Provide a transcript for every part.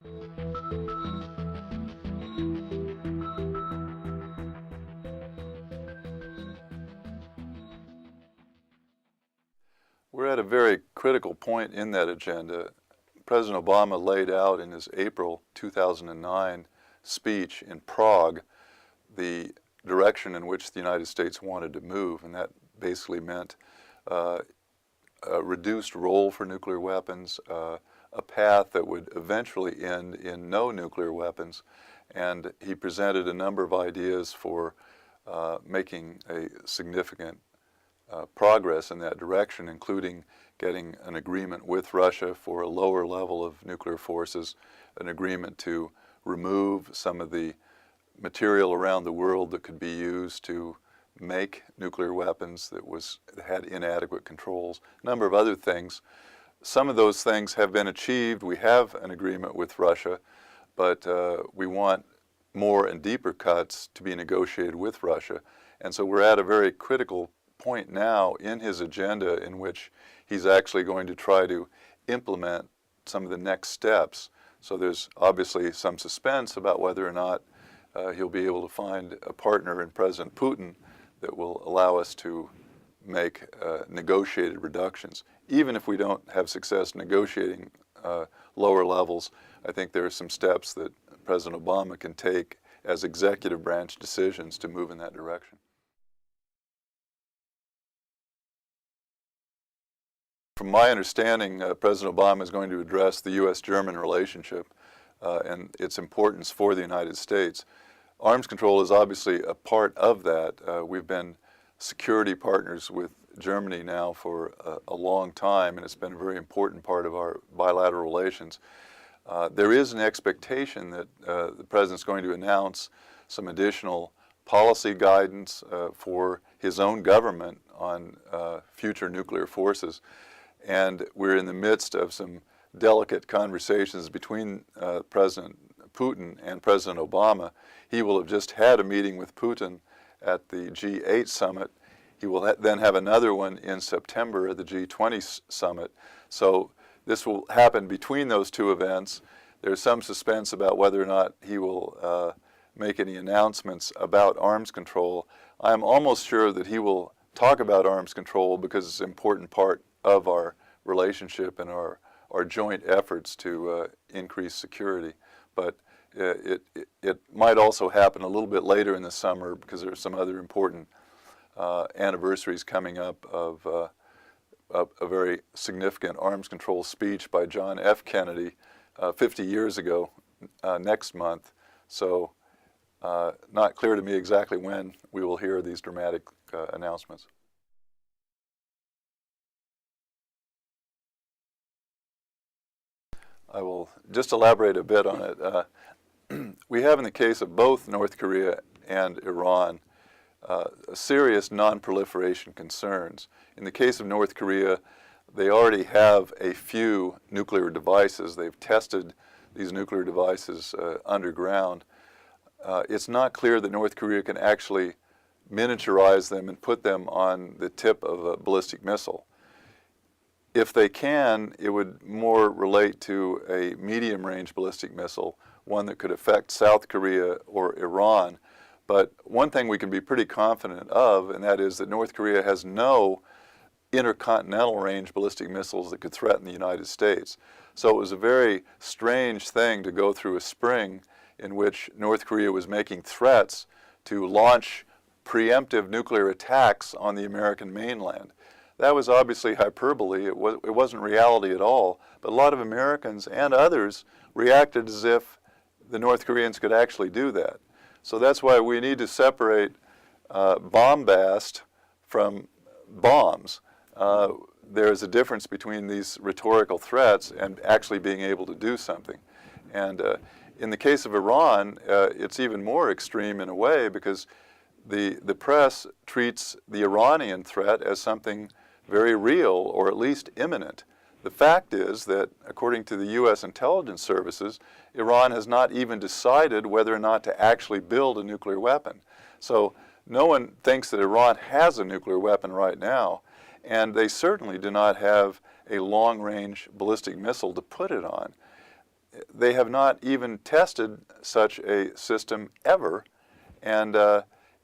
We're at a very critical point in that agenda. President Obama laid out in his April 2009 speech in Prague the direction in which the United States wanted to move, and that basically meant a reduced role for nuclear weapons, a path that would eventually end in no nuclear weapons. And he presented a number of ideas for making a significant progress in that direction, including getting an agreement with Russia for a lower level of nuclear forces, an agreement to remove some of the material around the world that could be used to make nuclear weapons that had inadequate controls, a number of other things. Some of those things have been achieved. We have an agreement with Russia, but we want more and deeper cuts to be negotiated with Russia. And so we're at a very critical point now in his agenda in which he's actually going to try to implement some of the next steps. So there's obviously some suspense about whether or not he'll be able to find a partner in President Putin that will allow us to make negotiated reductions. Even if we don't have success negotiating lower levels, I think there are some steps that President Obama can take as executive branch decisions to move in that direction. From my understanding, President Obama is going to address the U.S.-German relationship and its importance for the United States. Arms control is obviously a part of that. We've been security partners with Germany now for a long time, and it's been a very important part of our bilateral relations. There is an expectation that the President's going to announce some additional policy guidance for his own government on future nuclear forces. And we're in the midst of some delicate conversations between President Putin and President Obama. He will have just had a meeting with Putin at the G8 summit. He will then have another one in September at the G20 summit. So this will happen between those two events. There's some suspense about whether or not he will make any announcements about arms control. I'm almost sure that he will talk about arms control because it's an important part of our relationship and our joint efforts to increase security. But it might also happen a little bit later in the summer because there are some other important anniversaries coming up of a very significant arms control speech by John F. Kennedy 50 years ago next month. So not clear to me exactly when we will hear these dramatic announcements. I will just elaborate a bit on it. We have in the case of both North Korea and Iran serious non-proliferation concerns. In the case of North Korea, they already have a few nuclear devices. They've tested these nuclear devices underground. It's not clear that North Korea can actually miniaturize them and put them on the tip of a ballistic missile. If they can, it would more relate to a medium-range ballistic missile, one that could affect South Korea or Iran. But one thing we can be pretty confident of, and that is that North Korea has no intercontinental range ballistic missiles that could threaten the United States. So it was a very strange thing to go through a spring in which North Korea was making threats to launch preemptive nuclear attacks on the American mainland. That was obviously hyperbole. It wasn't reality at all. But a lot of Americans and others reacted as if the North Koreans could actually do that. So that's why we need to separate bombast from bombs. There's a difference between these rhetorical threats and actually being able to do something. And in the case of Iran, it's even more extreme in a way because the press treats the Iranian threat as something very real or at least imminent. The fact is that, according to the U.S. intelligence services, Iran has not even decided whether or not to actually build a nuclear weapon. So no one thinks that Iran has a nuclear weapon right now, and they certainly do not have a long-range ballistic missile to put it on. they have not even tested such a system ever. And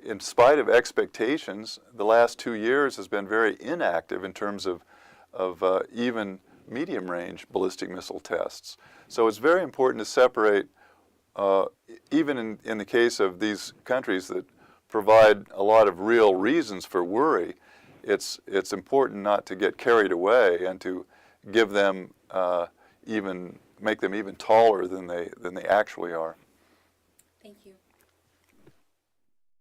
in spite of expectations, the last 2 years has been very inactive in terms of even medium-range ballistic missile tests. So it's very important to separate, even in the case of these countries that provide a lot of real reasons for worry, it's important not to get carried away and to give them make them even taller than they actually are.